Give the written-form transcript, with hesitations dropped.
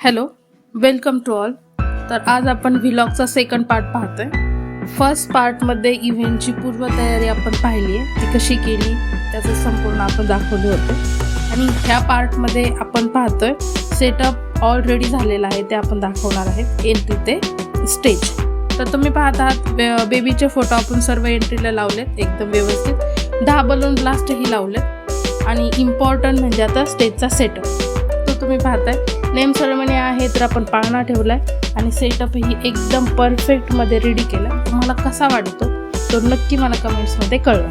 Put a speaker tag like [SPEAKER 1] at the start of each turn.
[SPEAKER 1] Hello, welcome to all. तर आज आपण व्लॉगचा सेकंड पार्ट पाहतोय. फर्स्ट पार्टमध्ये इव्हेंटची पूर्वतयारी आपण पाहिली आहे, ती कशी केली त्याचं संपूर्ण आपण दाखवले होते. आणि ह्या पार्टमध्ये आपण पाहतोय सेटअप ऑलरेडी झालेला आहे, ते आपण दाखवणार आहे. एंट्री ते स्टेज. तर तुम्ही पाहत आहात बेबीचे फोटो आपण सर्व एंट्रीला लावलेत एकदम व्यवस्थित. 10 बलून ब्लास्टही लावलेत. आणि इम्पॉर्टंट म्हणजे आता स्टेजचा सेटअप तो तुम्ही पाहताय. नेम सेरेमनी आहे तर आपण पाळणा ठेवलाय आणि सेटअप ही एकदम परफेक्टमध्ये रेडी केला. तुम्हाला कसा वाटतो तो नक्की मला कमेंट्समध्ये कळवा.